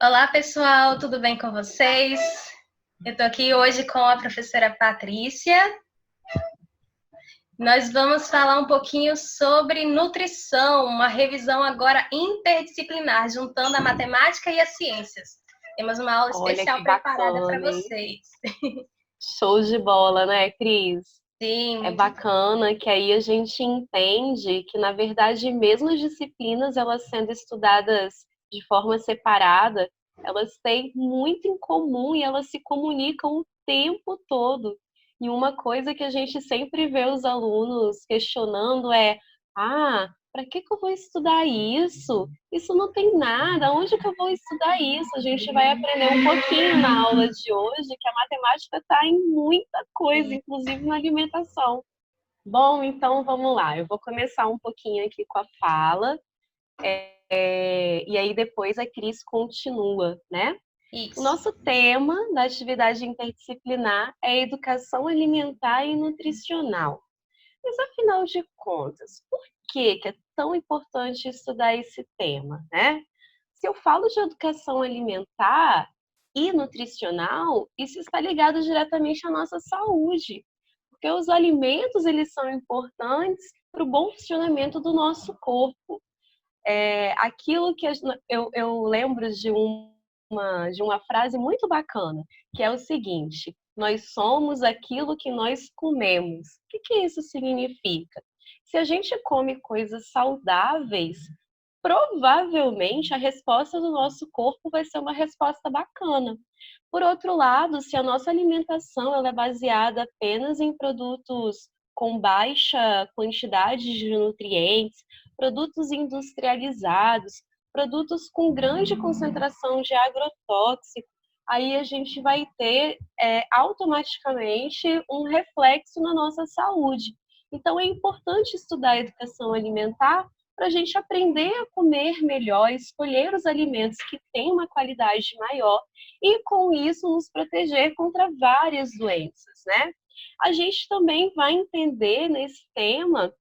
Olá, pessoal, tudo bem com vocês? Eu estou aqui hoje com a professora Patrícia. Nós vamos falar um pouquinho sobre nutrição, uma revisão agora interdisciplinar, juntando a matemática e as ciências. Temos uma aula Olha especial que preparada para bacana, hein? vocês. Show de bola, né, Cris? Sim, É muito. bacana que aí a gente entende que, na verdade, mesmo as disciplinas, elas sendo estudadas de forma separada, elas têm muito em comum e elas se comunicam o tempo todo. E uma coisa que a gente sempre vê os alunos questionando é: para que que eu vou estudar isso? Isso não tem nada, onde que eu vou estudar isso? A gente vai aprender um pouquinho na aula de hoje que a matemática está em muita coisa, inclusive na alimentação. Bom, então vamos lá. Eu vou começar um pouquinho aqui com a fala, e aí depois a Cris continua, né? O Isso. nosso tema da atividade interdisciplinar é educação alimentar e nutricional. Mas afinal de contas, por que é tão importante estudar esse tema, né? Se eu falo de educação alimentar e nutricional, isso está ligado diretamente à nossa saúde, porque os alimentos eles são importantes para o bom funcionamento do nosso corpo. Aquilo que eu lembro de uma frase muito bacana, que é o seguinte: nós somos aquilo que nós comemos. O que isso significa? Se a gente come coisas saudáveis, provavelmente a resposta do nosso corpo vai ser uma resposta bacana. Por outro lado, se a nossa alimentação ela é baseada apenas em produtos com baixa quantidade de nutrientes, produtos industrializados, produtos com grande concentração de agrotóxico, aí a gente vai ter automaticamente um reflexo na nossa saúde. Então, é importante estudar a educação alimentar para a gente aprender a comer melhor, escolher os alimentos que têm uma qualidade maior e, com isso, nos proteger contra várias doenças, né? A gente também vai entender nesse tema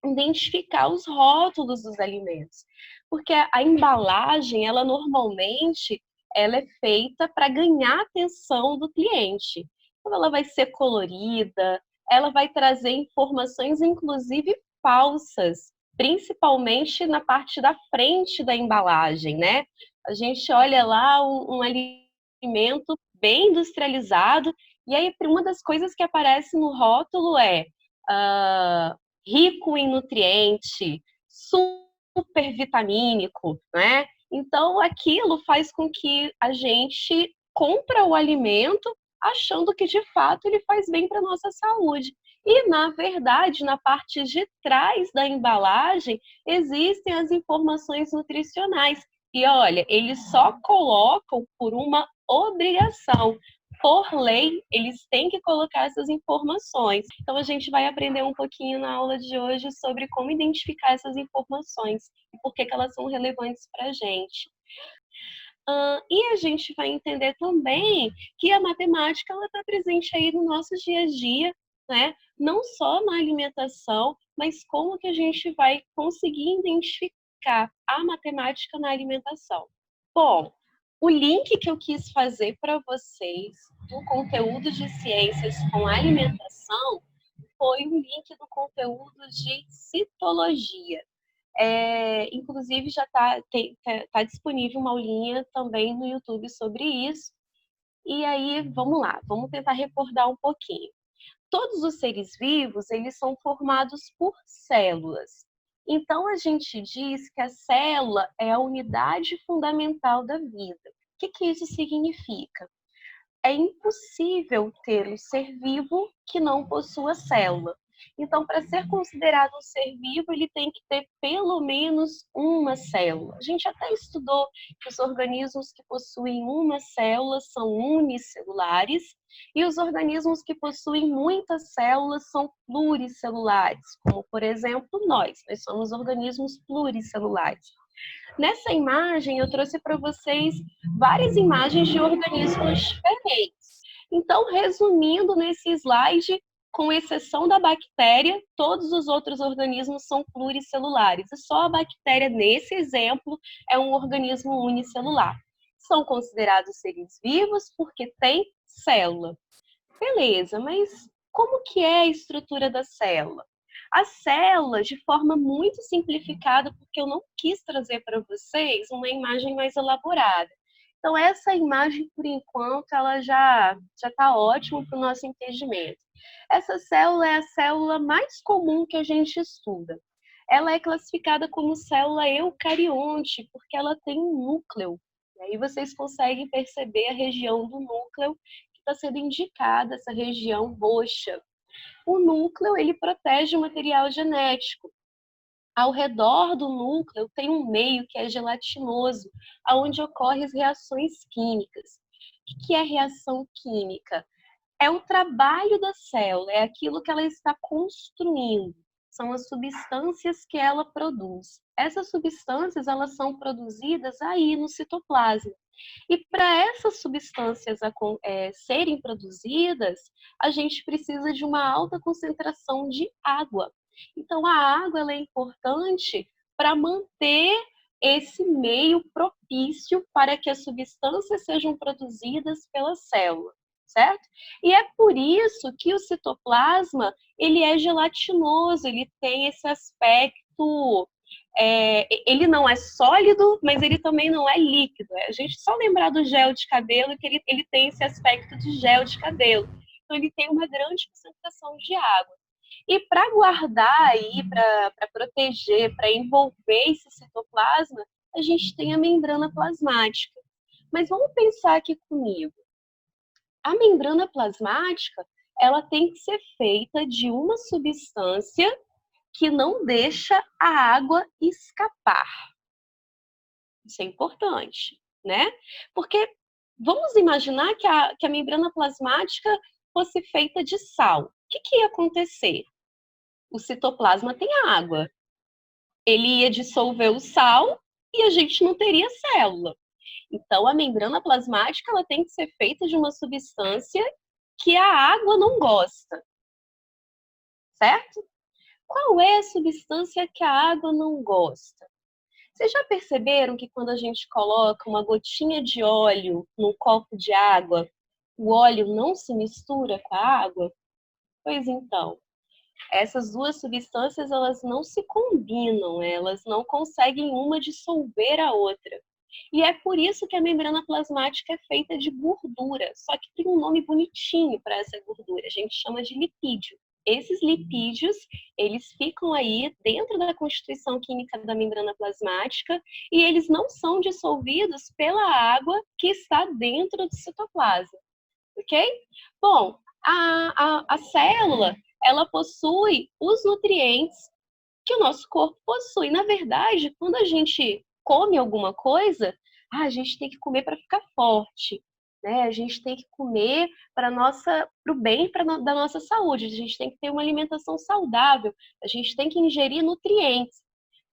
identificar os rótulos dos alimentos, porque a embalagem, ela normalmente ela é feita para ganhar a atenção do cliente. Então ela vai ser colorida, ela vai trazer informações inclusive falsas, principalmente na parte da frente da embalagem, né? A gente olha lá um alimento bem industrializado e aí uma das coisas que aparece no rótulo é uh, rico em nutriente, super vitamínico, né? Então aquilo faz com que a gente compra o alimento achando que de fato ele faz bem para nossa saúde. E na verdade, na parte de trás da embalagem existem as informações nutricionais. E olha, eles só colocam por uma obrigação. Por lei, eles têm que colocar essas informações. Então, a gente vai aprender um pouquinho na aula de hoje sobre como identificar essas informações e por que elas são relevantes para a gente. E a gente vai entender também que a matemática está presente aí no nosso dia a dia, né? Não só na alimentação, mas como que a gente vai conseguir identificar a matemática na alimentação. Bom, o link que eu quis fazer para vocês do conteúdo de ciências com alimentação foi um link do conteúdo de citologia. Inclusive, já tá disponível uma aulinha também no YouTube sobre isso. E aí, vamos lá, vamos tentar recordar um pouquinho. Todos os seres vivos, eles são formados por células. Então, a gente diz que a célula é a unidade fundamental da vida. O que isso significa? É impossível ter um ser vivo que não possua célula. Então, para ser considerado um ser vivo, ele tem que ter pelo menos uma célula. A gente até estudou que os organismos que possuem uma célula são unicelulares e os organismos que possuem muitas células são pluricelulares, como, por exemplo, nós somos organismos pluricelulares. Nessa imagem, eu trouxe para vocês várias imagens de organismos diferentes. Então, resumindo nesse slide, com exceção da bactéria, todos os outros organismos são pluricelulares. E só a bactéria, nesse exemplo, é um organismo unicelular. são considerados seres vivos porque têm célula. Beleza, mas como que é a estrutura da célula? A célula, de forma muito simplificada, porque eu não quis trazer para vocês uma imagem mais elaborada. Então, essa imagem, por enquanto, ela já está ótima para o nosso entendimento. Essa célula é a célula mais comum que a gente estuda. Ela é classificada como célula eucarionte, porque ela tem um núcleo. E aí vocês conseguem perceber a região do núcleo que está sendo indicada, essa região roxa. O núcleo, ele protege o material genético. Ao redor do núcleo tem um meio que é gelatinoso, onde ocorrem as reações químicas. O que é reação química? É o trabalho da célula, é aquilo que ela está construindo. São as substâncias que ela produz. Essas substâncias, elas são produzidas aí no citoplasma. E para essas substâncias serem produzidas, a gente precisa de uma alta concentração de água. Então, a água ela é importante para manter esse meio propício para que as substâncias sejam produzidas pela célula, certo? E é por isso que o citoplasma ele é gelatinoso, ele tem esse aspecto, ele não é sólido, mas ele também não é líquido. A gente só lembrar do gel de cabelo que ele tem esse aspecto de gel de cabelo. Então ele tem uma grande concentração de água. E para guardar aí, para proteger, para envolver esse citoplasma, a gente tem a membrana plasmática. Mas vamos pensar aqui comigo. A membrana plasmática, ela tem que ser feita de uma substância que não deixa a água escapar. Isso é importante, né? Porque vamos imaginar que a membrana plasmática fosse feita de sal. O que ia acontecer? O citoplasma tem água. Ele ia dissolver o sal e a gente não teria célula. Então, a membrana plasmática ela tem que ser feita de uma substância que a água não gosta. Certo? Qual é a substância que a água não gosta? Vocês já perceberam que quando a gente coloca uma gotinha de óleo num copo de água, o óleo não se mistura com a água? Pois então, essas duas substâncias elas não se combinam, elas não conseguem uma dissolver a outra. E é por isso que a membrana plasmática é feita de gordura, só que tem um nome bonitinho para essa gordura, a gente chama de lipídio. Esses lipídios, eles ficam aí dentro da constituição química da membrana plasmática e eles não são dissolvidos pela água que está dentro do citoplasma, ok? Bom, a célula, ela possui os nutrientes que o nosso corpo possui. Na verdade, quando a gente come alguma coisa, a gente tem que comer para ficar forte, né? A gente tem que comer para o bem da nossa saúde. A gente tem que ter uma alimentação saudável. A gente tem que ingerir nutrientes.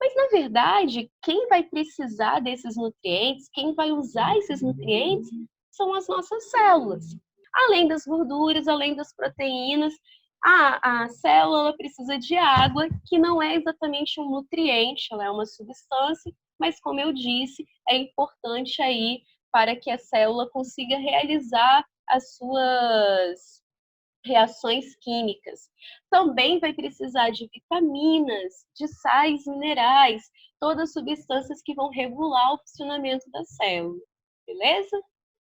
Mas, na verdade, quem vai precisar desses nutrientes, quem vai usar esses nutrientes, são as nossas células. Além das gorduras, além das proteínas, a célula precisa de água, que não é exatamente um nutriente, ela é uma substância, mas como eu disse, é importante aí para que a célula consiga realizar as suas reações químicas. Também vai precisar de vitaminas, de sais minerais, todas substâncias que vão regular o funcionamento da célula, beleza?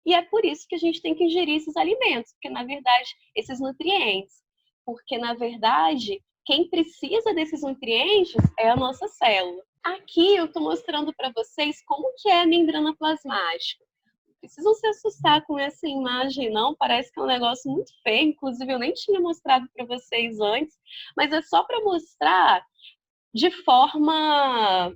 E é por isso que a gente tem que ingerir esses alimentos, porque na verdade, esses nutrientes, porque na verdade, quem precisa desses nutrientes é a nossa célula. Aqui eu estou mostrando para vocês como que é a membrana plasmática. Não precisam se assustar com essa imagem, não. Parece que é um negócio muito feio. Inclusive, eu nem tinha mostrado para vocês antes. Mas é só para mostrar de forma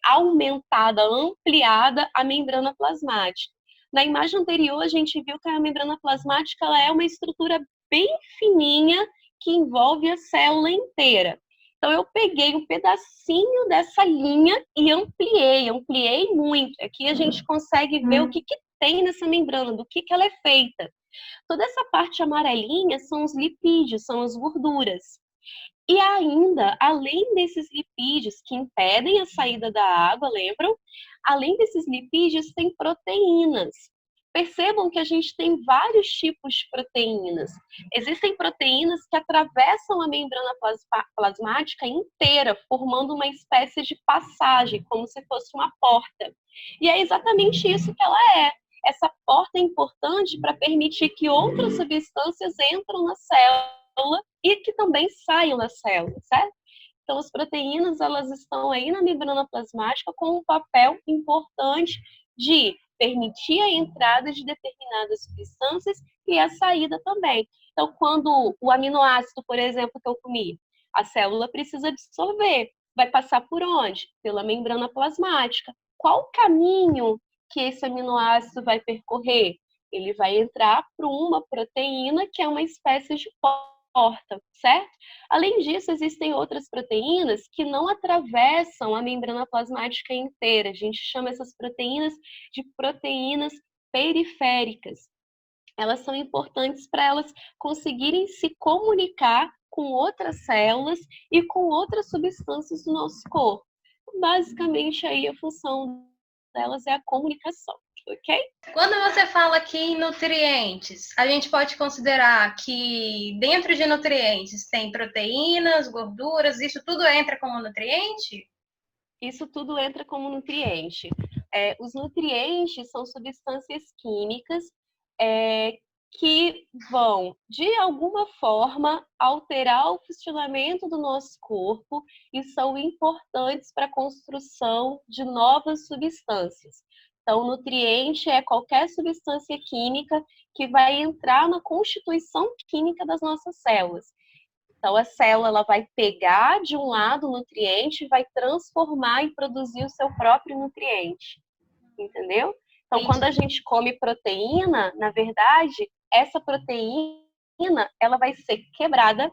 aumentada, ampliada, a membrana plasmática. Na imagem anterior, a gente viu que a membrana plasmática ela é uma estrutura bem fininha que envolve a célula inteira. Então, eu peguei um pedacinho dessa linha e ampliei muito. Aqui a gente consegue ver o que tem nessa membrana, do que ela é feita. Toda essa parte amarelinha são os lipídios, são as gorduras. E ainda, além desses lipídios que impedem a saída da água, lembram? além desses lipídios, tem proteínas. Percebam que a gente tem vários tipos de proteínas. Existem proteínas que atravessam a membrana plasmática inteira, formando uma espécie de passagem, como se fosse uma porta. E é exatamente isso que ela é. Essa porta é importante para permitir que outras substâncias entrem na célula e que também saiam da célula, certo? Então, as proteínas, elas estão aí na membrana plasmática com um papel importante de permitir a entrada de determinadas substâncias e a saída também. Então, quando o aminoácido, por exemplo, que eu comi, a célula precisa absorver. Vai passar por onde? Pela membrana plasmática. Qual o caminho que esse aminoácido vai percorrer? Ele vai entrar por uma proteína que é uma espécie de porta, certo? Além disso, existem outras proteínas que não atravessam a membrana plasmática inteira. A gente chama essas proteínas de proteínas periféricas. Elas são importantes para elas conseguirem se comunicar com outras células e com outras substâncias do nosso corpo. Basicamente, aí a função delas é a comunicação, ok? Quando você fala aqui em nutrientes, a gente pode considerar que dentro de nutrientes tem proteínas, gorduras, isso tudo entra como nutriente? Isso tudo entra como nutriente. Os nutrientes são substâncias químicas que vão, de alguma forma, alterar o funcionamento do nosso corpo e são importantes para a construção de novas substâncias. Então, nutriente é qualquer substância química que vai entrar na constituição química das nossas células. Então, a célula ela vai pegar de um lado o nutriente e vai transformar e produzir o seu próprio nutriente. Entendeu? Então, quando a gente come proteína, na verdade, essa proteína ela vai ser quebrada,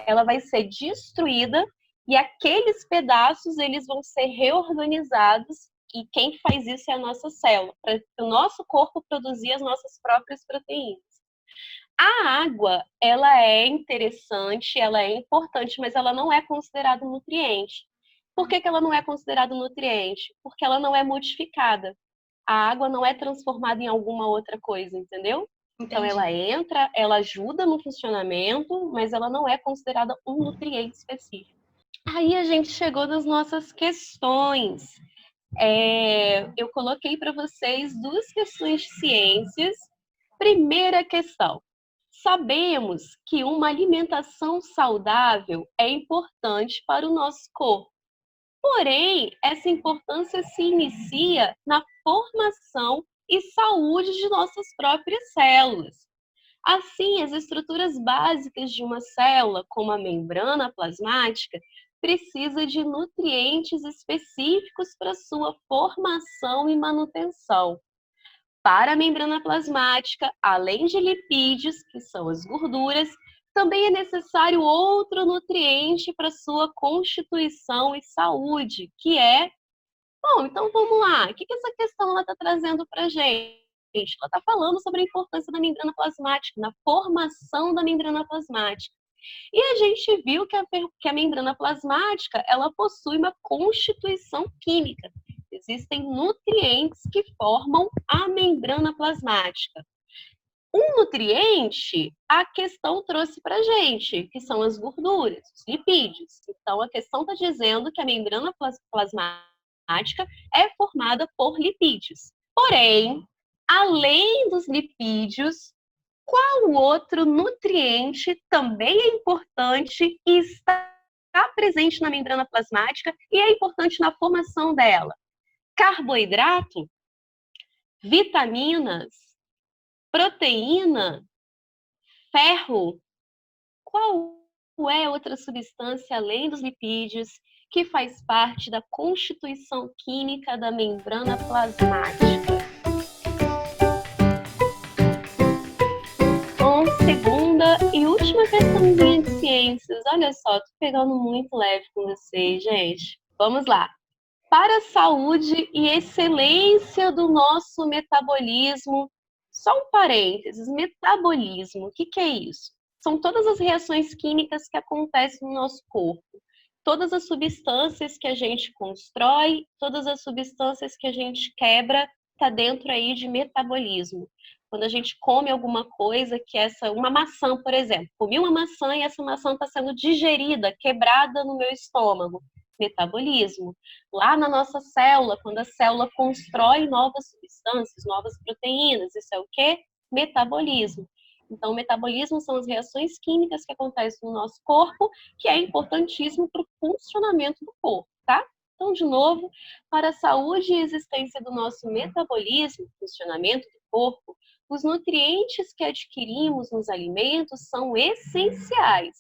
ela vai ser destruída e aqueles pedaços eles vão ser reorganizados e quem faz isso é a nossa célula, para o nosso corpo produzir as nossas próprias proteínas. A água, ela é interessante, ela é importante, mas ela não é considerada um nutriente. Por que ela não é considerada um nutriente? Porque ela não é modificada. A água não é transformada em alguma outra coisa, entendeu? Entendi. Então ela entra, ela ajuda no funcionamento, mas ela não é considerada um nutriente específico. Aí a gente chegou nas nossas questões. Eu coloquei para vocês 2 questões de ciências. Primeira questão. Sabemos que uma alimentação saudável é importante para o nosso corpo. Porém, essa importância se inicia na formação e saúde de nossas próprias células. Assim, as estruturas básicas de uma célula, como a membrana plasmática, precisa de nutrientes específicos para sua formação e manutenção. Para a membrana plasmática, além de lipídios, que são as gorduras, também é necessário outro nutriente para sua constituição e saúde, que é... Bom, então vamos lá. O que essa questão está trazendo para a gente? Ela está falando sobre a importância da membrana plasmática, na formação da membrana plasmática. E a gente viu que a membrana plasmática ela possui uma constituição química. Existem nutrientes que formam a membrana plasmática. Um nutriente, a questão trouxe para a gente, que são as gorduras, os lipídios. Então, a questão está dizendo que a membrana plasmática é formada por lipídios. Porém, além dos lipídios, qual outro nutriente também é importante e está presente na membrana plasmática e é importante na formação dela? Carboidrato, vitaminas, proteína, ferro. Qual é outra substância além dos lipídios que faz parte da constituição química da membrana plasmática? Bom, segunda e última questãozinha de ciências. Olha só, tô pegando muito leve com vocês, gente. Vamos lá. Para a saúde e excelência do nosso metabolismo, só um parênteses, metabolismo, o que é isso? São todas as reações químicas que acontecem no nosso corpo. todas as substâncias que a gente constrói, todas as substâncias que a gente quebra, está dentro aí de metabolismo. Quando a gente come alguma coisa uma maçã, por exemplo, comi uma maçã e essa maçã está sendo digerida, quebrada no meu estômago. Metabolismo. Lá na nossa célula, quando a célula constrói novas substâncias, novas proteínas, isso é o quê? Metabolismo. Então, o metabolismo são as reações químicas que acontecem no nosso corpo, que é importantíssimo para o funcionamento do corpo, tá? Então, de novo, para a saúde e existência do nosso metabolismo, funcionamento do corpo, os nutrientes que adquirimos nos alimentos são essenciais.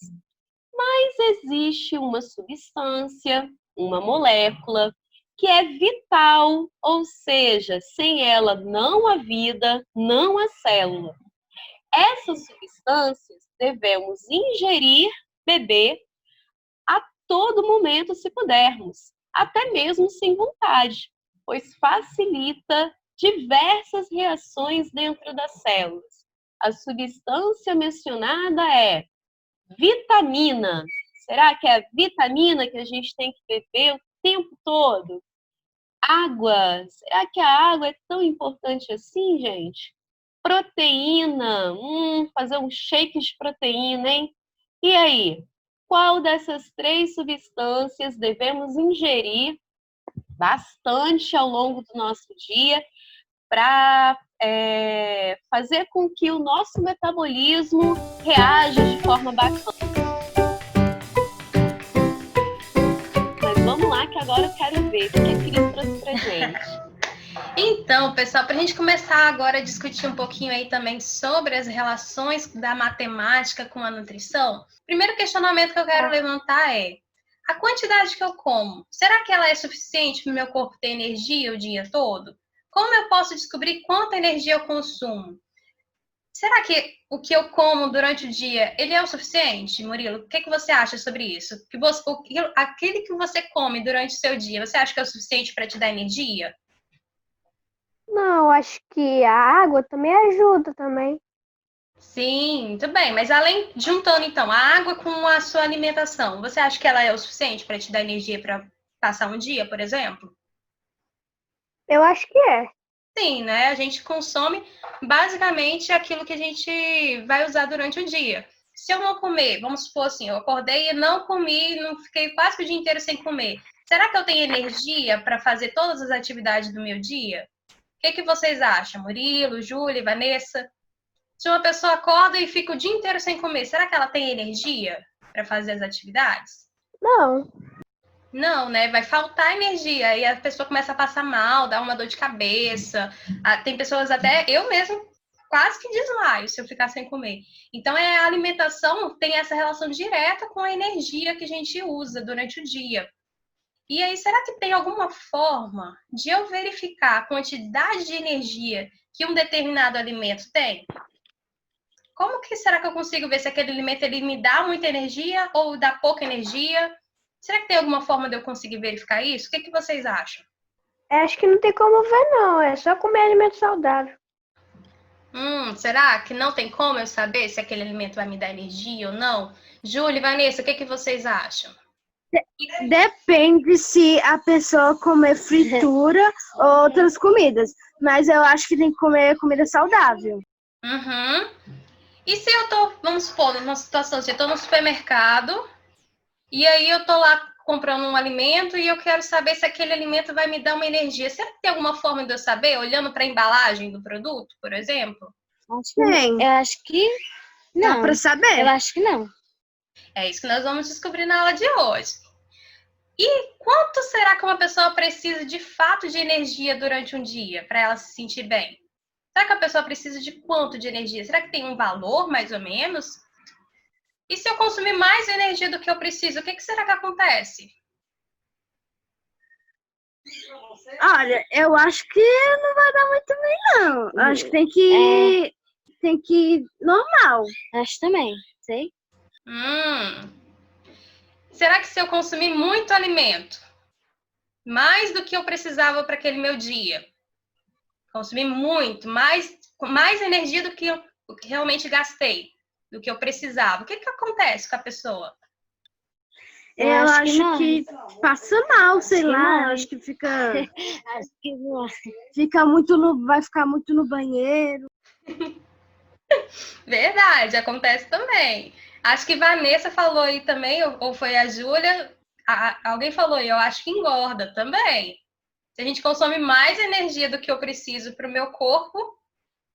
Mas existe uma substância, uma molécula, que é vital, ou seja, sem ela não há vida, não há célula. Essas substâncias devemos ingerir, beber a todo momento, se pudermos, até mesmo sem vontade, pois facilita diversas reações dentro das células. A substância mencionada é vitamina. Será que é a vitamina que a gente tem que beber o tempo todo? Água. Será que a água é tão importante assim, gente? Proteína. Fazer um shake de proteína, hein? E aí? Qual dessas 3 substâncias devemos ingerir bastante ao longo do nosso dia para fazer com que o nosso metabolismo reaja de forma bacana? Mas vamos lá, que agora eu quero ver o que a Cris trouxe pra gente. Então, pessoal, para a gente começar agora a discutir um pouquinho aí também sobre as relações da matemática com a nutrição, o primeiro questionamento que eu quero levantar é: a quantidade que eu como, será que ela é suficiente para o meu corpo ter energia o dia todo? Como eu posso descobrir quanta energia eu consumo? Será que o que eu como durante o dia, ele é o suficiente, Murilo? O que você acha sobre isso? Aquele que você come durante o seu dia, você acha que é o suficiente para te dar energia? Não, acho que a água também ajuda também. Sim, muito bem. Mas juntando então a água com a sua alimentação, você acha que ela é o suficiente para te dar energia para passar um dia, por exemplo? Eu acho que é. Sim, né? A gente consome basicamente aquilo que a gente vai usar durante o dia. Se eu não comer, vamos supor assim, eu acordei e não comi, não fiquei quase que o dia inteiro sem comer. Será que eu tenho energia para fazer todas as atividades do meu dia? O que vocês acham? Murilo, Júlia, Vanessa? Se uma pessoa acorda e fica o dia inteiro sem comer, será que ela tem energia para fazer as atividades? Não. Não, né? Vai faltar energia. Aí a pessoa começa a passar mal, dá uma dor de cabeça. Tem pessoas até, eu mesmo, quase que desmaio se eu ficar sem comer. Então, a alimentação tem essa relação direta com a energia que a gente usa durante o dia. E aí, será que tem alguma forma de eu verificar a quantidade de energia que um determinado alimento tem? Como que será que eu consigo ver se aquele alimento ele me dá muita energia ou dá pouca energia? Será que tem alguma forma de eu conseguir verificar isso? O que vocês acham? Acho que não tem como ver, não. É só comer alimento saudável. Será que não tem como eu saber se aquele alimento vai me dar energia ou não? Júlia e Vanessa, o que vocês acham? Depende se a pessoa comer fritura ou outras comidas. Mas eu acho que tem que comer comida saudável. Uhum. E se eu tô, vamos supor, numa situação, se eu tô no supermercado e aí eu tô lá comprando um alimento e eu quero saber se aquele alimento vai me dar uma energia. Será que tem alguma forma de eu saber, olhando para a embalagem do produto, por exemplo? Tem. Eu acho que não. Dá pra saber? Eu acho que não. É isso que nós vamos descobrir na aula de hoje. E quanto será que uma pessoa precisa de fato de energia durante um dia para ela se sentir bem? Será que a pessoa precisa de quanto de energia? Será que tem um valor, mais ou menos? E se eu consumir mais energia do que eu preciso, o que será que acontece? Olha, eu acho que não vai dar muito bem, não. Eu acho que tem que ir normal. Acho também. Sei. Será que se eu consumir muito alimento, mais do que eu precisava para aquele meu dia, consumir muito, mais energia do que eu realmente gastei, do que eu precisava, o que acontece com a pessoa? Eu Eu acho que acho não. que passa mal, sei que lá. não. Eu acho que Acho que não. vai ficar muito no banheiro. Verdade, acontece também. Acho que Vanessa falou aí também, ou foi a Júlia, alguém falou aí, eu acho que engorda também. Se a gente consome mais energia do que eu preciso para o meu corpo,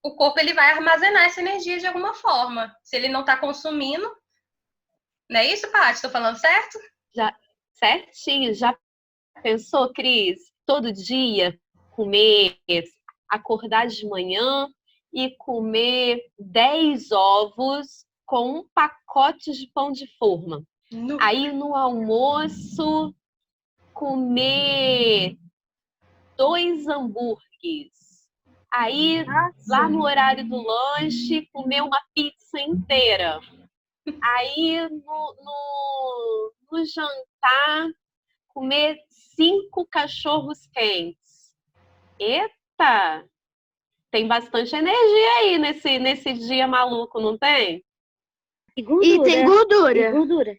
o corpo ele vai armazenar essa energia de alguma forma. Se ele não está consumindo, não é isso, Paty? Estou falando certo? Certinho. Já pensou, Cris? Todo dia comer, acordar de manhã e comer 10 ovos com um pacote de pão de forma. Aí no almoço, comer 2 hambúrgueres. Aí, lá no horário do lanche, comer uma pizza inteira. Aí, no jantar, comer 5 cachorros quentes. Eita! Tem bastante energia aí nesse dia maluco, não tem? E gordura. E tem gordura. E gordura.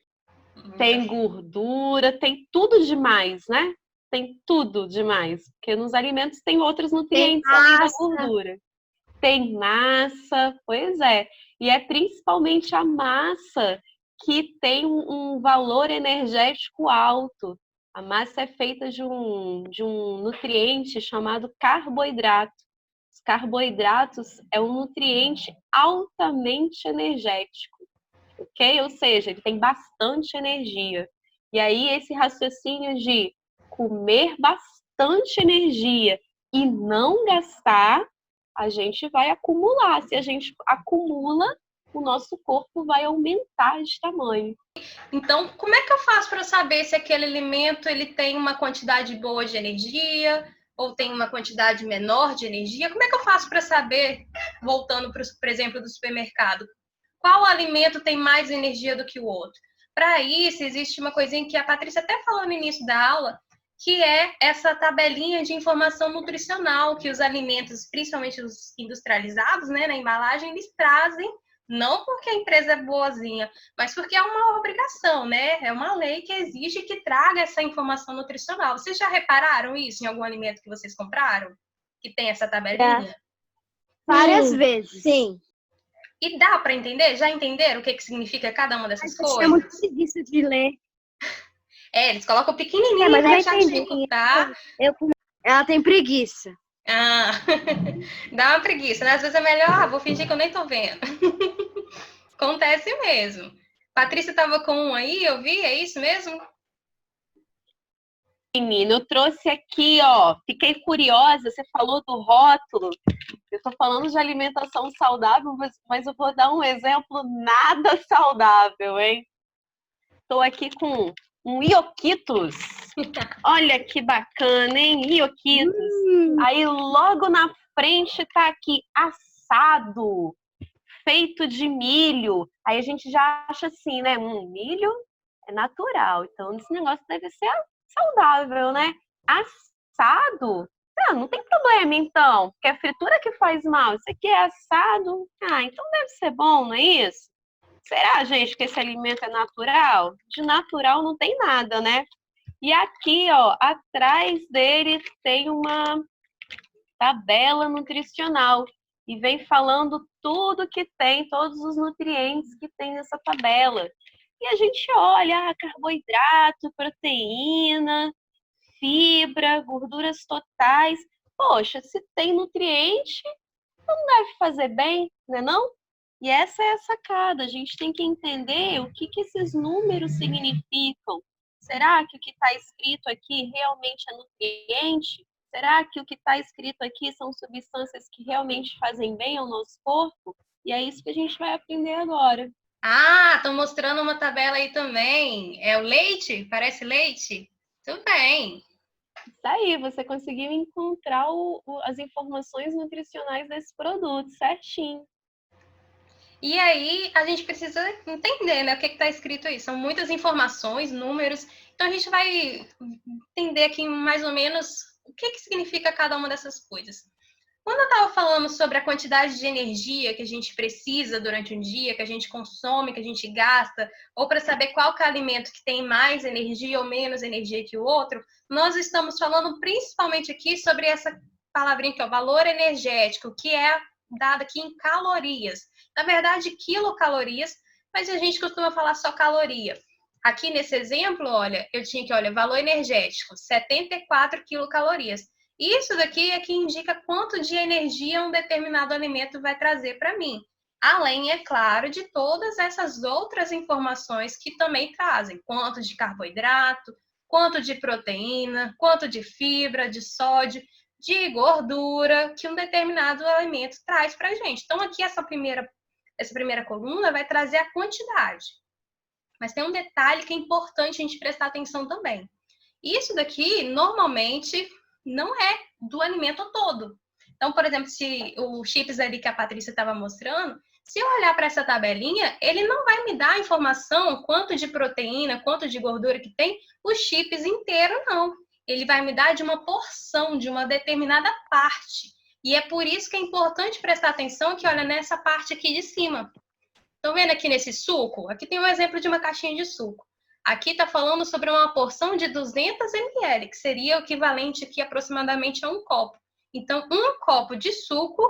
Tem gordura, tem tudo demais, né? Tem tudo demais. Porque nos alimentos tem outros nutrientes além da gordura. Tem massa, pois é. E é principalmente a massa que tem um valor energético alto. A massa é feita de um nutriente chamado carboidrato. Os carboidratos é um nutriente altamente energético, ok? Ou seja, ele tem bastante energia. E aí esse raciocínio de comer bastante energia e não gastar, a gente vai acumular. Se a gente acumula, o nosso corpo vai aumentar de tamanho. Então, como é que eu faço para saber se aquele alimento ele tem uma quantidade boa de energia ou tem uma quantidade menor de energia? Como é que eu faço para saber, voltando para o exemplo do supermercado, qual alimento tem mais energia do que o outro? Para isso, existe uma coisinha que a Patrícia até falou no início da aula, que é essa tabelinha de informação nutricional que os alimentos, principalmente os industrializados, né, na embalagem, eles trazem. Não porque a empresa é boazinha, mas porque é uma obrigação, né? É uma lei que exige que traga essa informação nutricional. Vocês já repararam isso em algum alimento que vocês compraram? Que tem essa tabelinha? Várias vezes. Sim. E dá para entender? Já entenderam o que significa cada uma dessas Eu tinha coisas? muito preguiça de ler. Eles colocam pequenininho mas eu para já já entendi. dificultar. Ela tem preguiça. Ah, dá uma preguiça, né? Às vezes é melhor, vou fingir que eu nem tô vendo. Acontece mesmo. Patrícia tava com um aí, eu vi, é isso mesmo? Menina, eu trouxe aqui, ó, fiquei curiosa, você falou do rótulo. Eu estou falando de alimentação saudável, mas eu vou dar um exemplo nada saudável, hein? Estou aqui com um ioquitos. Olha que bacana, hein? Ioquitos. Aí logo na frente tá aqui assado, feito de milho. Aí a gente já acha assim, né? Milho é natural, então esse negócio deve ser saudável, né? Assado? Não tem problema, então, porque é a fritura que faz mal. Isso aqui é assado. Então deve ser bom, não é isso? Será, gente, que esse alimento é natural? De natural não tem nada, né? E aqui, ó, atrás dele tem uma tabela nutricional e vem falando tudo que tem, todos os nutrientes que tem nessa tabela. E a gente olha, carboidrato, proteína, fibra, gorduras totais. Poxa, se tem nutriente, não deve fazer bem, né não? E essa é a sacada, a gente tem que entender o que esses números significam. Será que o que está escrito aqui realmente é nutriente? Será que o que está escrito aqui são substâncias que realmente fazem bem ao nosso corpo? E é isso que a gente vai aprender agora. Ah, estão mostrando uma tabela aí também. É o leite? Parece leite? Tudo bem. Isso aí, você conseguiu encontrar as informações nutricionais desse produto, certinho. E aí, a gente precisa entender, né, o que está escrito aí. São muitas informações, números. Então, a gente vai entender aqui mais ou menos o que significa cada uma dessas coisas. Quando eu estava falando sobre a quantidade de energia que a gente precisa durante um dia, que a gente consome, que a gente gasta, ou para saber qual que é o alimento que tem mais energia ou menos energia que o outro, nós estamos falando principalmente aqui sobre essa palavrinha que é o valor energético, que é dado aqui em calorias. Na verdade, quilocalorias, mas a gente costuma falar só caloria. Aqui nesse exemplo, olha, eu tinha que, olha, valor energético, 74 quilocalorias. Isso daqui é que indica quanto de energia um determinado alimento vai trazer para mim. Além, é claro, de todas essas outras informações que também trazem. Quanto de carboidrato, quanto de proteína, quanto de fibra, de sódio, de gordura que um determinado alimento traz para a gente. Então, aqui essa primeira coluna vai trazer a quantidade. Mas tem um detalhe que é importante a gente prestar atenção também. Isso daqui, normalmente, não é do alimento todo. Então, por exemplo, se o chips ali que a Patrícia estava mostrando, se eu olhar para essa tabelinha, ele não vai me dar a informação quanto de proteína, quanto de gordura que tem o chips inteiro, não. Ele vai me dar de uma porção, de uma determinada parte. E é por isso que é importante prestar atenção que olha nessa parte aqui de cima. Estão vendo aqui nesse suco? Aqui tem um exemplo de uma caixinha de suco. Aqui está falando sobre uma porção de 200 ml, que seria o equivalente aqui aproximadamente a um copo. Então, um copo de suco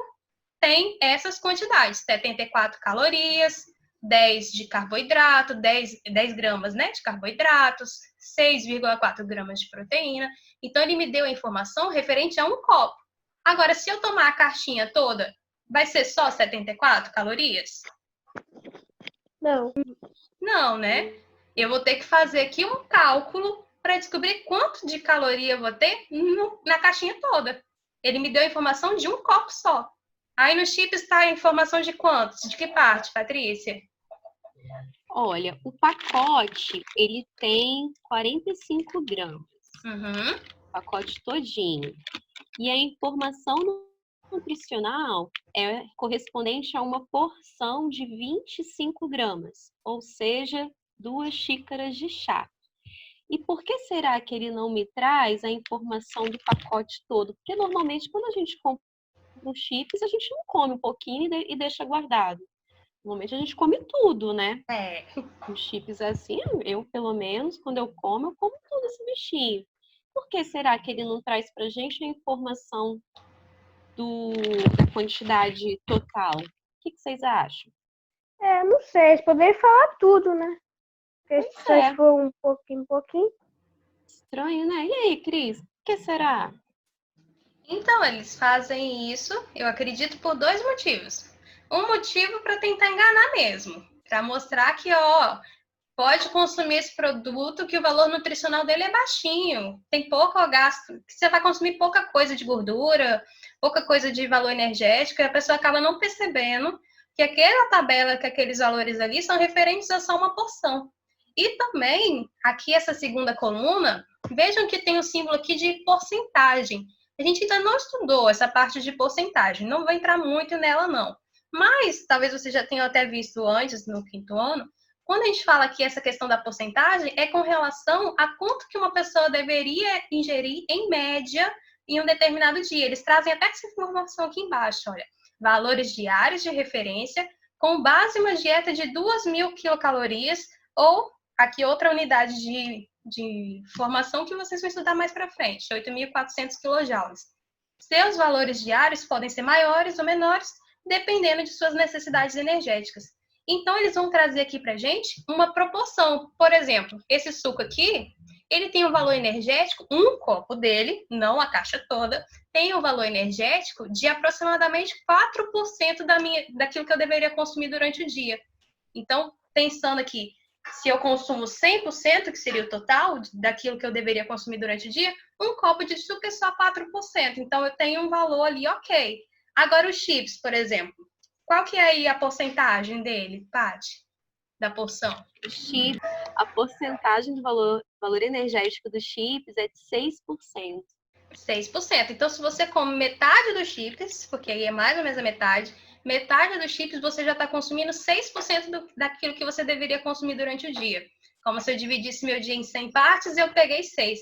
tem essas quantidades, 74 calorias, 10 de carboidrato, 10 gramas, né, de carboidratos, 6,4 gramas de proteína. Então, ele me deu a informação referente a um copo. Agora, se eu tomar a caixinha toda, vai ser só 74 calorias? Não. Não, né? Eu vou ter que fazer aqui um cálculo para descobrir quanto de caloria eu vou ter na caixinha toda. Ele me deu a informação de um copo só. Aí no chips está a informação de quantos? De que parte, Patrícia? Olha, o pacote, ele tem 45 gramas. Uhum. O pacote todinho. E a informação nutricional é correspondente a uma porção de 25 gramas, ou seja, 2 xícaras de chá. E por que será que ele não me traz a informação do pacote todo? Porque normalmente quando a gente compra os chips, a gente não come um pouquinho e deixa guardado. Normalmente a gente come tudo, né? É. Os chips assim, eu pelo menos, quando eu como tudo esse bichinho. Por que será que ele não traz pra gente a informação da quantidade total? O que vocês acham? Não sei, eles poderiam falar tudo, né? Porque Pois se é. for um pouquinho. Estranho, né? E aí, Cris? O que será? Então, eles fazem isso, eu acredito, por 2 motivos. Um motivo para tentar enganar mesmo, para mostrar que, ó, pode consumir esse produto que o valor nutricional dele é baixinho, tem pouco gasto, que você vai consumir pouca coisa de gordura, pouca coisa de valor energético, e a pessoa acaba não percebendo que aquela tabela, que aqueles valores ali são referentes a só uma porção. E também, aqui essa segunda coluna, vejam que tem um símbolo aqui de porcentagem. A gente ainda não estudou essa parte de porcentagem, não vou entrar muito nela não. Mas, talvez você já tenha até visto antes, no 5º ano, quando a gente fala aqui essa questão da porcentagem, é com relação a quanto que uma pessoa deveria ingerir em média em um determinado dia. Eles trazem até essa informação aqui embaixo, olha. Valores diários de referência com base em uma dieta de 2.000 quilocalorias ou aqui outra unidade de formação que vocês vão estudar mais para frente, 8.400 quilojoules. Seus valores diários podem ser maiores ou menores, dependendo de suas necessidades energéticas. Então, eles vão trazer aqui para a gente uma proporção. Por exemplo, esse suco aqui, ele tem um valor energético, um copo dele, não a caixa toda, tem um valor energético de aproximadamente 4% daquilo que eu deveria consumir durante o dia. Então, pensando aqui, se eu consumo 100%, que seria o total daquilo que eu deveria consumir durante o dia, um copo de suco é só 4%. Então, eu tenho um valor ali, ok. Agora, os chips, por exemplo. Qual que é aí a porcentagem dele, Paty? Da porção? O chip, a porcentagem do valor energético dos chips é de 6%. 6%. Então, se você come metade dos chips, porque aí é mais ou menos a metade dos chips você já está consumindo 6% daquilo que você deveria consumir durante o dia. Como se eu dividisse meu dia em 100 partes, eu peguei 6.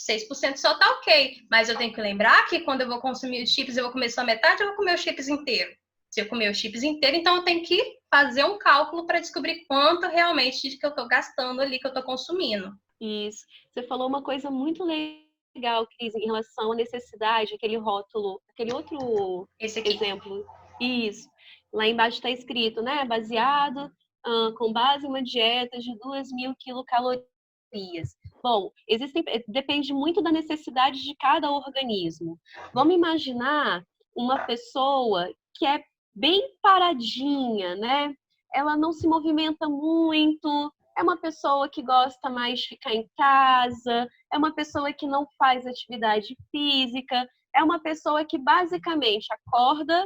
6% só tá ok. Mas eu tenho que lembrar que quando eu vou consumir os chips, eu vou comer só metade ou eu vou comer os chips inteiros? Se eu comer os chips inteiros, então eu tenho que fazer um cálculo para descobrir quanto realmente de que eu estou gastando ali, que eu estou consumindo. Isso. Você falou uma coisa muito legal, Cris, em relação à necessidade, aquele rótulo, aquele outro Esse aqui. exemplo. Isso. Lá embaixo está escrito, né? Baseado com base em uma dieta de 2.000 quilocalorias. Bom, depende muito da necessidade de cada organismo. Vamos imaginar uma pessoa que é bem paradinha, né? Ela não se movimenta muito, é uma pessoa que gosta mais de ficar em casa, é uma pessoa que não faz atividade física, é uma pessoa que basicamente acorda,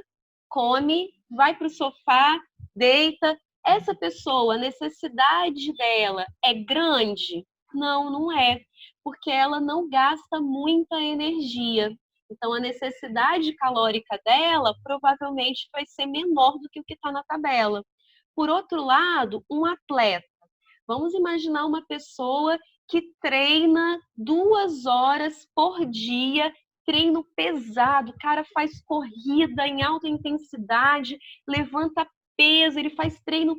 come, vai para o sofá, deita. Essa pessoa, a necessidade dela é grande? Não, não é, porque ela não gasta muita energia. Então, a necessidade calórica dela provavelmente vai ser menor do que o que está na tabela. Por outro lado, um atleta. Vamos imaginar uma pessoa que treina 2 horas por dia, treino pesado, o cara faz corrida em alta intensidade, levanta peso, ele faz treino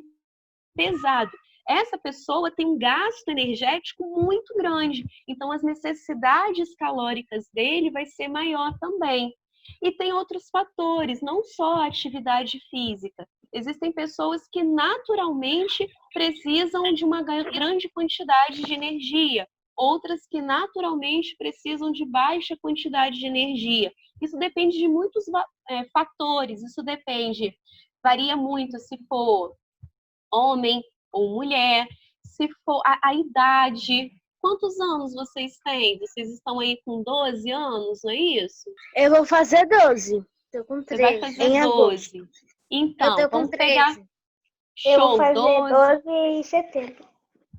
pesado. Essa pessoa tem um gasto energético muito grande, então as necessidades calóricas dele vai ser maior também. E tem outros fatores, não só a atividade física. Existem pessoas que naturalmente precisam de uma grande quantidade de energia, outras que naturalmente precisam de baixa quantidade de energia. Isso depende de muitos fatores, varia muito se for homem ou mulher, se for a idade. Quantos anos vocês têm? Vocês estão aí com 12 anos, não é isso? Eu vou fazer 12. Tô com 13. Você vai fazer em 12. agosto. Então, Eu tô com vamos 13. pegar... Eu vou Show, fazer 12. 12 em setembro.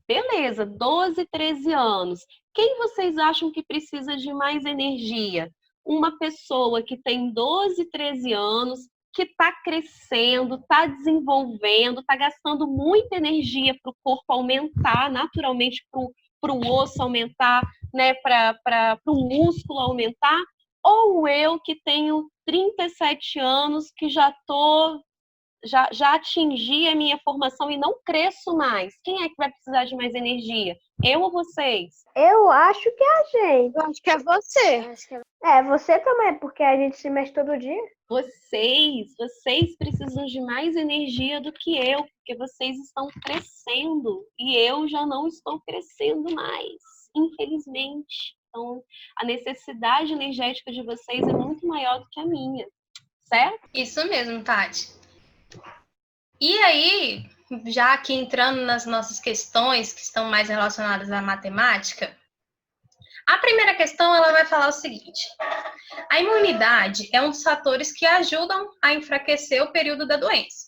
Beleza, 12, 13 anos. Quem vocês acham que precisa de mais energia? Uma pessoa que tem 12, 13 anos, que está crescendo, está desenvolvendo, está gastando muita energia para o corpo aumentar, naturalmente para o osso aumentar, né, para o músculo aumentar, ou eu que tenho 37 anos, que já atingi a minha formação e não cresço mais. Quem é que vai precisar de mais energia? Eu ou vocês? Eu acho que é a gente. Eu acho que é você. Você também, porque a gente se mexe todo dia. Vocês precisam de mais energia do que eu, porque vocês estão crescendo e eu já não estou crescendo mais, infelizmente. Então, a necessidade energética de vocês é muito maior do que a minha, certo? Isso mesmo, Tati. E aí, já aqui entrando nas nossas questões que estão mais relacionadas à matemática, a primeira questão ela vai falar o seguinte: a imunidade é um dos fatores que ajudam a enfraquecer o período da doença.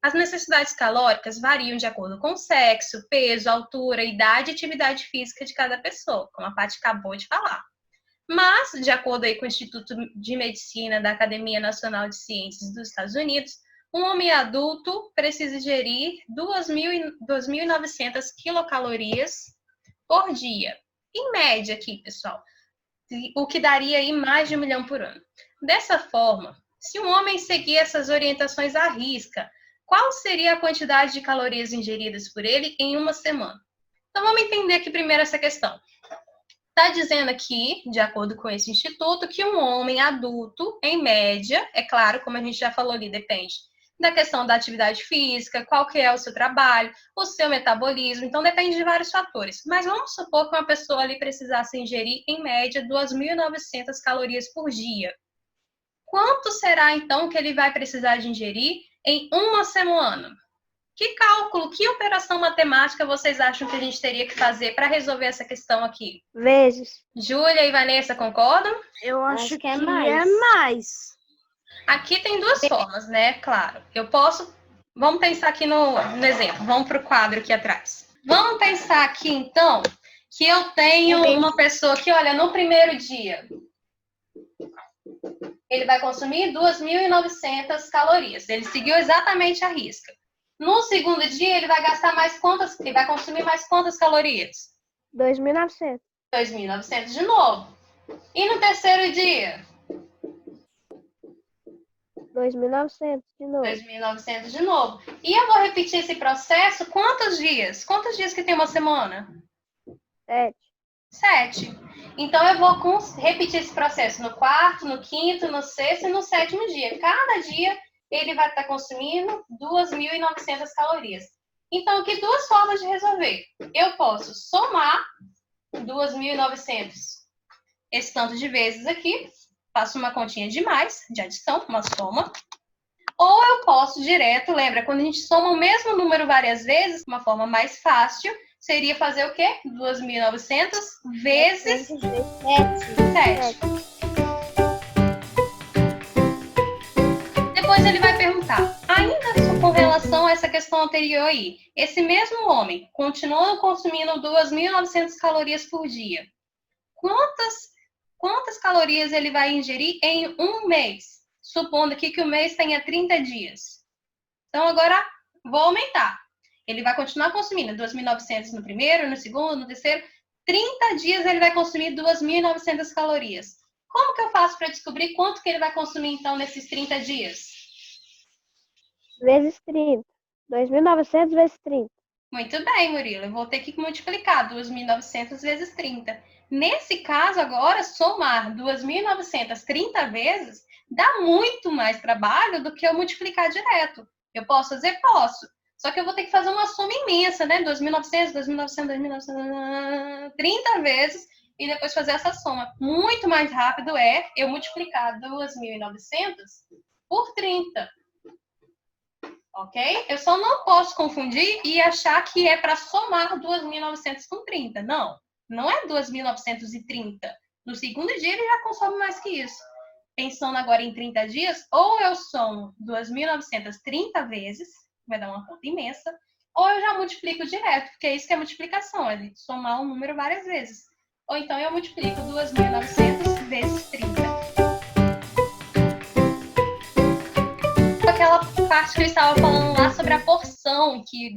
As necessidades calóricas variam de acordo com o sexo, peso, altura, idade e atividade física de cada pessoa, como a Paty acabou de falar. Mas, de acordo aí com o Instituto de Medicina da Academia Nacional de Ciências dos Estados Unidos, um homem adulto precisa ingerir 2.900 quilocalorias por dia. Em média aqui, pessoal, o que daria aí mais de 1 milhão por ano. Dessa forma, se um homem seguir essas orientações à risca, qual seria a quantidade de calorias ingeridas por ele em uma semana? Então, vamos entender aqui primeiro essa questão. Está dizendo aqui, de acordo com esse instituto, que um homem adulto, em média, é claro, como a gente já falou ali, depende da questão da atividade física, qual que é o seu trabalho, o seu metabolismo, então depende de vários fatores. Mas vamos supor que uma pessoa ali precisasse ingerir, em média, 2.900 calorias por dia. Quanto será, então, que ele vai precisar de ingerir em uma semana? Que cálculo, que operação matemática vocês acham que a gente teria que fazer para resolver essa questão aqui? Vezes. Júlia e Vanessa concordam? Eu acho que é mais. mais. Aqui tem duas formas, né? Claro. Vamos pensar aqui no exemplo. Vamos para o quadro aqui atrás. Vamos pensar aqui, então, que eu tenho uma pessoa que, olha, no primeiro dia, ele vai consumir 2.900 calorias. Ele seguiu exatamente a risca. No segundo dia, ele vai gastar mais quantas? Ele vai consumir mais quantas calorias? 2.900. 2.900 de novo. E no terceiro dia? 2.900 de novo. 2.900 de novo. E eu vou repetir esse processo quantos dias? Quantos dias que tem uma semana? 7. 7. Então, eu vou repetir esse processo no quarto, no quinto, no sexto e no sétimo dia. Cada dia, ele vai estar consumindo 2.900 calorias. Então, aqui duas formas de resolver. Eu posso somar 2.900 esse tanto de vezes aqui. Faço uma continha de mais, de adição, uma soma. Ou eu posso direto, lembra, quando a gente soma o mesmo número várias vezes, uma forma mais fácil, seria fazer o quê? 2.900 vezes 7. Depois ele vai perguntar, ainda com relação a essa questão anterior aí, esse mesmo homem continua consumindo 2.900 calorias por dia. Quantas calorias ele vai ingerir em um mês? Supondo aqui que o mês tenha 30 dias. Então, agora, vou aumentar. Ele vai continuar consumindo 2.900 no primeiro, no segundo, no terceiro. 30 dias ele vai consumir 2.900 calorias. Como que eu faço para descobrir quanto que ele vai consumir, então, nesses 30 dias? Vezes 30. 2.900 vezes 30. Muito bem, Murilo. Eu vou ter que multiplicar 2.900 vezes 30. Nesse caso, agora, somar 2.900 30 vezes dá muito mais trabalho do que eu multiplicar direto. Eu posso fazer? Posso. Só que eu vou ter que fazer uma soma imensa, né? 2.900, 2.900, 30 vezes e depois fazer essa soma. Muito mais rápido é eu multiplicar 2.900 por 30. Ok? Eu só não posso confundir e achar que é para somar 2.900 com 30. Não, não é 2.930. No segundo dia ele já consome mais que isso. Pensando agora em 30 dias, ou eu somo 2.900 30 vezes, vai dar uma conta imensa, ou eu já multiplico direto, porque é isso que é multiplicação, é somar um número várias vezes. Ou então eu multiplico 2.900 vezes 30. Aquela parte que eu estava falando lá sobre a porção que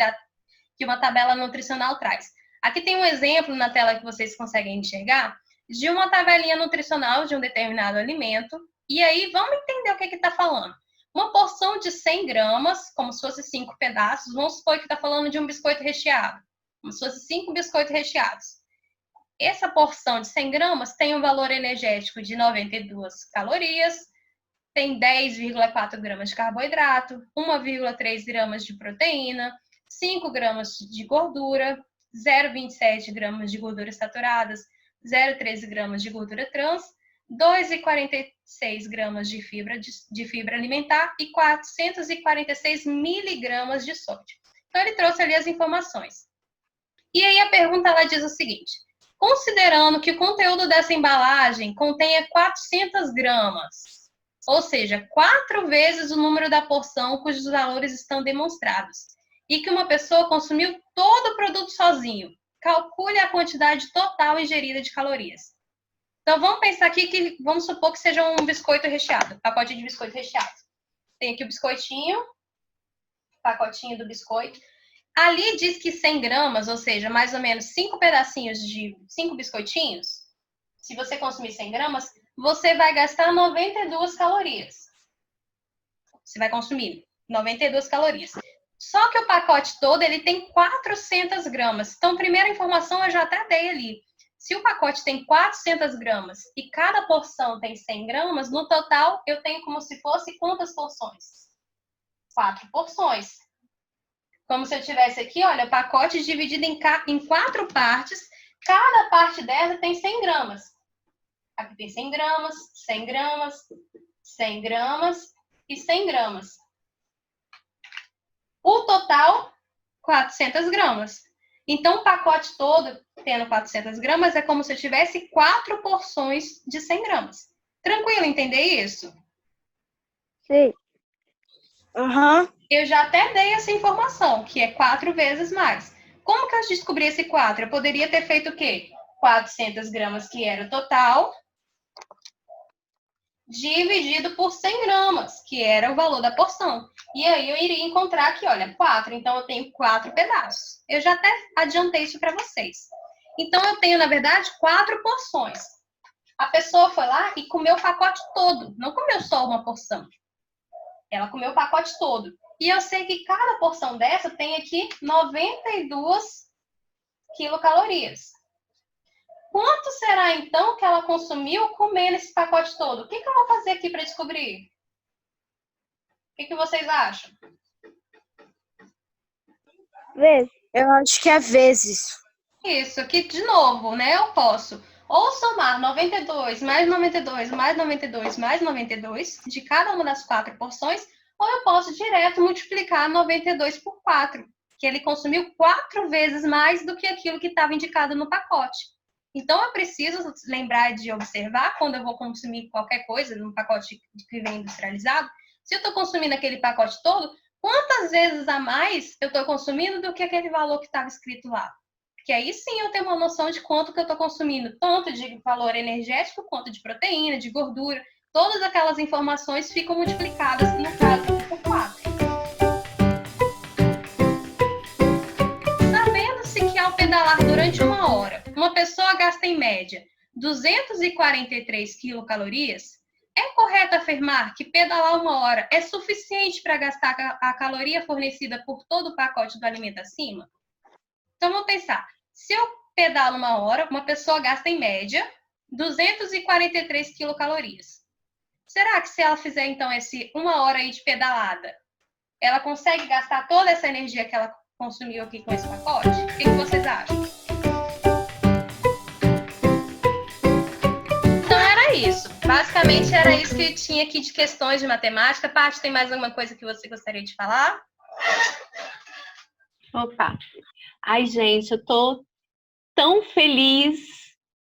uma tabela nutricional traz. Aqui tem um exemplo na tela que vocês conseguem enxergar de uma tabelinha nutricional de um determinado alimento. E aí, vamos entender o que está falando. Uma porção de 100 gramas, como se fosse 5 pedaços, vamos supor que está falando de um biscoito recheado, como se fosse 5 biscoitos recheados. Essa porção de 100 gramas tem um valor energético de 92 calorias, tem 10,4 gramas de carboidrato, 1,3 gramas de proteína, 5 gramas de gordura, 0,27 gramas de gorduras saturadas, 0,13 gramas de gordura trans, 2,46 gramas de fibra alimentar e 446 miligramas de sódio. Então, ele trouxe ali as informações. E aí, a pergunta ela diz o seguinte: considerando que o conteúdo dessa embalagem contenha 400 gramas, ou seja, 4 vezes o número da porção cujos valores estão demonstrados, e que uma pessoa consumiu todo o produto sozinho, calcule a quantidade total ingerida de calorias. Então, vamos pensar aqui que, vamos supor que seja um biscoito recheado, pacote de biscoito recheado. Tem aqui o biscoitinho, pacotinho do biscoito. Ali diz que 100 gramas, ou seja, mais ou menos 5 pedacinhos de 5 biscoitinhos, se você consumir 100 gramas, você vai gastar 92 calorias. Você vai consumir 92 calorias. Só que o pacote todo, ele tem 400 gramas. Então, primeira informação eu já até dei ali. Se o pacote tem 400 gramas e cada porção tem 100 gramas, no total eu tenho como se fosse quantas porções? 4 porções. Como se eu tivesse aqui, olha, o pacote dividido em 4 partes. Cada parte dela tem 100 gramas. Aqui tem 100 gramas, 100 gramas, 100 gramas e 100 gramas. O total, 400 gramas. Então, o pacote todo, tendo 400 gramas, é como se eu tivesse 4 porções de 100 gramas. Tranquilo entender isso? Sim. Eu já até dei essa informação, que é 4 vezes mais. Como que eu descobri esse 4? Eu poderia ter feito o quê? 400 gramas, que era o total, dividido por 100 gramas, que era o valor da porção. E aí eu iria encontrar aqui, olha, 4. Então, eu tenho 4 pedaços. Eu já até adiantei isso para vocês. Então, eu tenho, na verdade, 4 porções. A pessoa foi lá e comeu o pacote todo, não comeu só uma porção. Ela comeu o pacote todo. E eu sei que cada porção dessa tem aqui 92 quilocalorias. Quanto será, então, que ela consumiu comendo esse pacote todo? O que eu vou fazer aqui para descobrir? O que vocês acham? Vezes. Eu acho que é vezes. Isso, aqui de novo, né? Eu posso ou somar 92 mais 92 mais 92 mais 92 de cada uma das 4 porções, ou eu posso direto multiplicar 92 por 4, que ele consumiu 4 vezes mais do que aquilo que estava indicado no pacote. Então, eu preciso lembrar de observar quando eu vou consumir qualquer coisa no pacote que vem industrializado, se eu estou consumindo aquele pacote todo, quantas vezes a mais eu estou consumindo do que aquele valor que estava escrito lá? Porque aí sim eu tenho uma noção de quanto que eu estou consumindo, tanto de valor energético, quanto de proteína, de gordura. Todas aquelas informações ficam multiplicadas, no caso, por 4. Sabendo-se que ao pedalar durante 1 hora, uma pessoa gasta em média 243 quilocalorias, é correto afirmar que pedalar 1 hora é suficiente para gastar a caloria fornecida por todo o pacote do alimento acima? Então, vamos pensar. Se eu pedalo 1 hora, uma pessoa gasta, em média, 243 quilocalorias. Será que se ela fizer, então, esse 1 hora aí de pedalada, ela consegue gastar toda essa energia que ela consumiu aqui com esse pacote? O que vocês acham? Então, era isso. Basicamente, era isso que tinha aqui de questões de matemática. Paty, tem mais alguma coisa que você gostaria de falar? Opa! Ai, gente, eu tô tão feliz.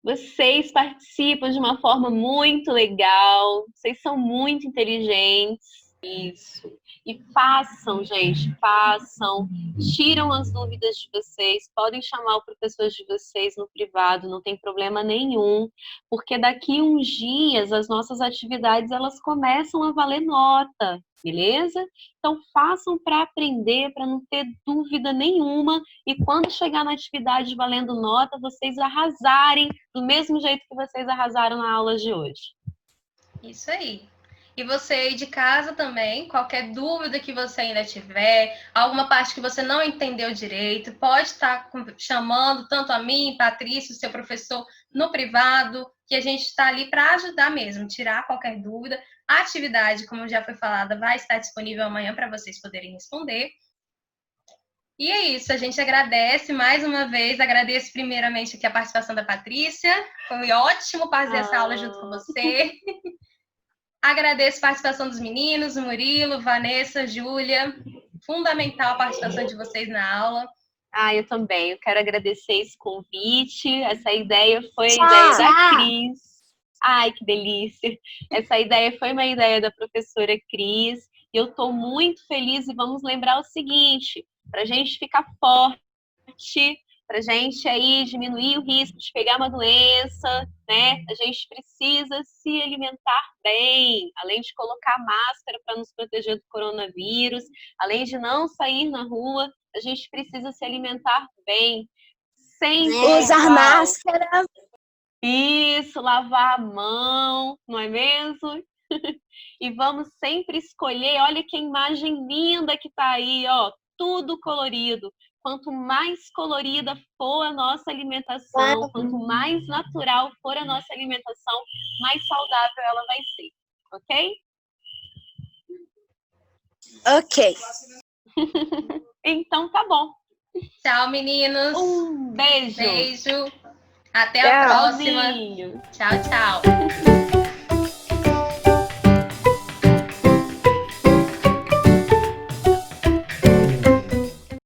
Vocês participam de uma forma muito legal. Vocês são muito inteligentes. Isso. E façam, gente, façam. Tiram as dúvidas de vocês. Podem chamar o professor de vocês no privado, não tem problema nenhum. Porque daqui uns dias as nossas atividades elas começam a valer nota. Beleza? Então, façam para aprender, para não ter dúvida nenhuma. E quando chegar na atividade valendo nota, vocês arrasarem do mesmo jeito que vocês arrasaram na aula de hoje. Isso aí. E você aí de casa também, qualquer dúvida que você ainda tiver, alguma parte que você não entendeu direito, pode estar chamando tanto a mim, Patrícia, o seu professor, no privado, que a gente está ali para ajudar mesmo, tirar qualquer dúvida. A atividade, como já foi falada, vai estar disponível amanhã para vocês poderem responder. E é isso, a gente agradece mais uma vez, agradeço primeiramente aqui a participação da Patrícia, foi ótimo fazer essa aula junto com você. Agradeço a participação dos meninos, Murilo, Vanessa, Júlia, fundamental a participação de vocês na aula. Eu também, eu quero agradecer esse convite, essa ideia foi a ideia da Cris. Ai, que delícia! Essa ideia foi uma ideia da professora Cris. E eu estou muito feliz e vamos lembrar o seguinte, para a gente ficar forte, para a gente aí diminuir o risco de pegar uma doença, né? A gente precisa se alimentar bem, além de colocar máscara para nos proteger do coronavírus, além de não sair na rua, a gente precisa se alimentar bem, sem usar máscara. Isso, lavar a mão, não é mesmo? E vamos sempre escolher, olha que imagem linda que tá aí, ó, tudo colorido. Quanto mais colorida for a nossa alimentação, quanto mais natural for a nossa alimentação, mais saudável ela vai ser, ok? Ok. Então tá bom. Tchau, meninos. Um beijo. Beijo. Até a próxima. Tchauzinho. Tchau, tchau.